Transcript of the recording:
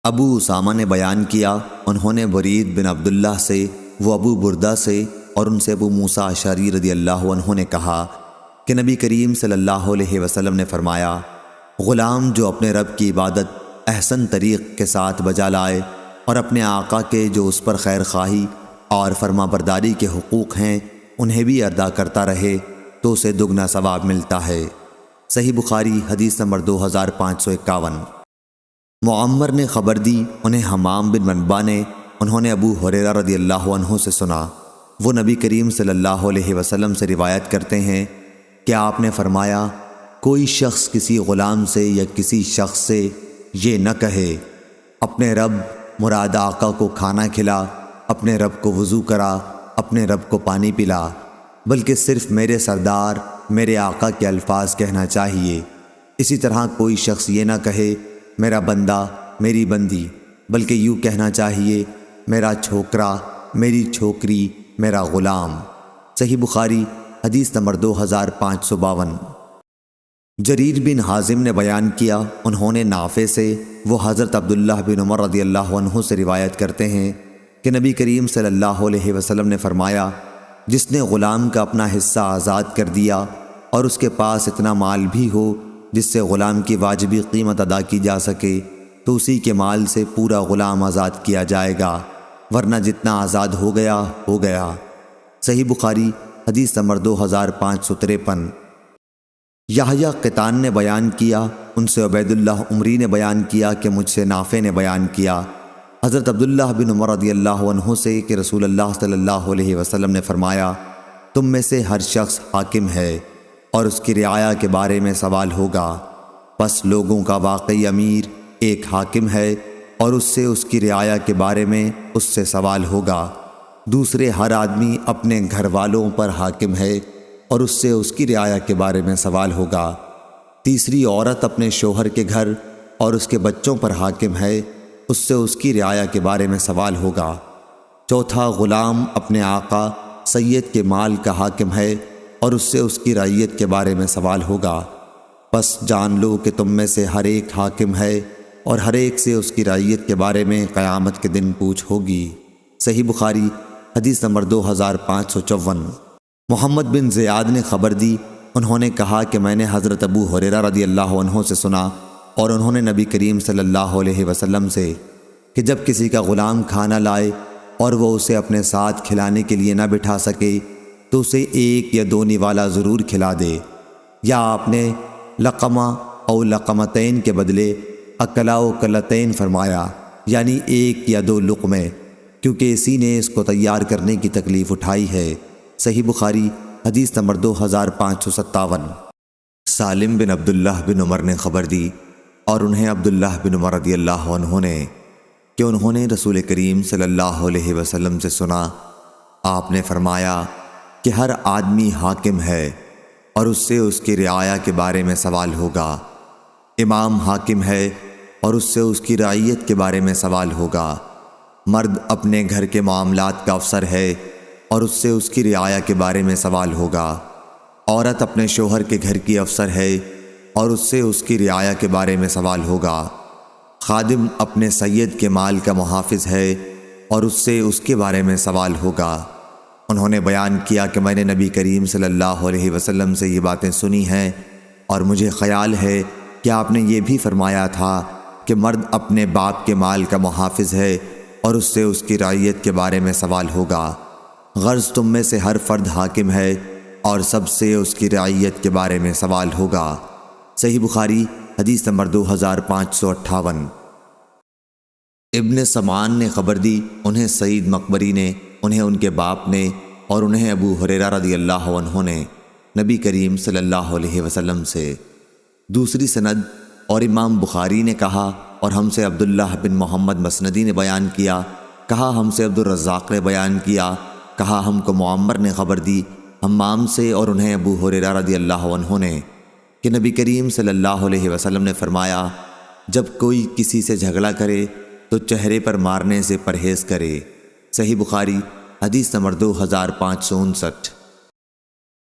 ابو اسامہ نے بیان کیا، انہوں نے برید بن عبداللہ سے، وہ ابو بردہ سے اور ان سے ابو موسیٰ اشعری رضی اللہ عنہ نے کہا کہ نبی کریم صلی اللہ علیہ وسلم نے فرمایا، غلام جو اپنے رب کی عبادت احسن طریق کے ساتھ بجا لائے اور اپنے آقا کے جو اس پر خیر خواہی اور فرما برداری کے حقوق ہیں انہیں بھی ادا کرتا رہے تو اسے دگنا ثواب ملتا ہے۔ صحیح بخاری حدیث نمبر 2551۔ معمر نے خبر دی، انہیں حمام بن منبع نے، انہوں نے ابو ہریرہ رضی اللہ عنہ سے سنا، وہ نبی کریم صلی اللہ علیہ وسلم سے روایت کرتے ہیں کہ آپ نے فرمایا، کوئی شخص کسی غلام سے یا کسی شخص سے یہ نہ کہے اپنے رب مراد آقا کو کھانا کھلا، اپنے رب کو وضو کرا، اپنے رب کو پانی پلا، بلکہ صرف میرے سردار میرے آقا کے الفاظ کہنا چاہیے۔ اسی طرح کوئی شخص یہ نہ کہے میرا بندہ، میری بندی، بلکہ یوں کہنا چاہیے میرا چھوکرا، میری چھوکری، میرا غلام۔ صحیح بخاری حدیث نمبر 2552۔ جریر بن حازم نے بیان کیا، انہوں نے نافع سے، وہ حضرت عبداللہ بن عمر رضی اللہ عنہ سے روایت کرتے ہیں کہ نبی کریم صلی اللہ علیہ وسلم نے فرمایا، جس نے غلام کا اپنا حصہ آزاد کر دیا اور اس کے پاس اتنا مال بھی ہو جس سے غلام کی واجبی قیمت ادا کی جا سکے تو اسی کے مال سے پورا غلام آزاد کیا جائے گا، ورنہ جتنا آزاد ہو گیا ہو گیا۔ صحیح بخاری حدیث نمبر 2553۔ یحییٰ قطان نے بیان کیا، ان سے عبید اللہ عمری نے بیان کیا کہ مجھ سے نافع نے بیان کیا حضرت عبداللہ بن عمر رضی اللہ عنہ سے کہ رسول اللہ صلی اللہ علیہ وسلم نے فرمایا، تم میں سے ہر شخص حاکم ہے اور اس کی رعایا کے بارے میں سوال ہوگا، پس لوگوں کا واقعی امیر ایک حاکم ہے اور اس سے اس کی رعایا کے بارے میں اس سے سوال ہوگا، دوسرے ہر آدمی اپنے گھر والوں پر حاکم ہے اور اس سے اس کی رعایا کے بارے میں سوال ہوگا، تیسری عورت اپنے شوہر کے گھر اور اس کے بچوں پر حاکم ہے، اس سے اس کی رعایا کے بارے میں سوال ہوگا، چوتھا غلام اپنے آقا سید کے مال کا حاکم ہے اور اس سے اس کی رعیت کے بارے میں سوال ہوگا، پس جان لو کہ تم میں سے ہر ایک حاکم ہے اور ہر ایک سے اس کی رعیت کے بارے میں قیامت کے دن پوچھ ہوگی۔ صحیح بخاری حدیث نمبر 2554۔ محمد بن زیاد نے خبر دی، انہوں نے کہا کہ میں نے حضرت ابو ہریرہ رضی اللہ عنہ سے سنا اور انہوں نے نبی کریم صلی اللہ علیہ وسلم سے کہ جب کسی کا غلام کھانا لائے اور وہ اسے اپنے ساتھ کھلانے کے لیے نہ بٹھا سکے تو اسے ایک یا دو نوالا ضرور کھلا دے، یا آپ نے لقمہ او لقمتین کے بدلے اکلا و کلتین فرمایا، یعنی ایک یا دو لقمے، کیونکہ اسی نے اس کو تیار کرنے کی تکلیف اٹھائی ہے۔ صحیح بخاری حدیث نمبر 2557۔ سالم بن عبداللہ بن عمر نے خبر دی اور انہیں عبداللہ بن عمر رضی اللہ عنہ نے کہ انہوں نے رسول کریم صلی اللہ علیہ وسلم سے سنا، آپ نے فرمایا کہ ہر آدمی حاکم ہے اور اس سے اس کی رعایا کے بارے میں سوال ہوگا، امام حاکم ہے اور اس سے اس کی رعیت کے بارے میں سوال ہوگا، مرد اپنے گھر کے معاملات کا افسر ہے اور اس سے اس کی رعایا کے بارے میں سوال ہوگا، عورت اپنے شوہر کے گھر کی افسر ہے اور اس سے اس کی رعایا کے بارے میں سوال ہوگا، خادم اپنے سید کے مال کا محافظ ہے اور اس سے اس کے بارے میں سوال ہوگا۔ انہوں نے بیان کیا کہ میں نے نبی کریم صلی اللہ علیہ وسلم سے یہ باتیں سنی ہیں اور مجھے خیال ہے کہ آپ نے یہ بھی فرمایا تھا کہ مرد اپنے باپ کے مال کا محافظ ہے اور اس سے اس کی رعیت کے بارے میں سوال ہوگا، غرض تم میں سے ہر فرد حاکم ہے اور سب سے اس کی رعیت کے بارے میں سوال ہوگا۔ صحیح بخاری حدیث نمبر 2558۔ ابن سمعان نے خبر دی، انہیں سعید مقبری نے، انہیں ان کے باپ نے اور انہیں ابو ہریرہ رضی اللہ عنہ نے نبی کریم صلی اللہ علیہ وسلم سے دوسری سند، اور امام بخاری نے کہا اور ہم سے عبداللہ بن محمد مسندی نے بیان کیا، کہا ہم سے عبدالرزاق نے بیان کیا، کہا ہم کو معمر نے خبر دی حمام سے اور انہیں ابو ہریرہ رضی اللہ عنہ نے کہ نبی کریم صلی اللہ علیہ وسلم نے فرمایا، جب کوئی کسی سے جھگڑا کرے تو چہرے پر مارنے سے پرہیز کرے۔ صحیح بخاری حدیث نمبر 2559۔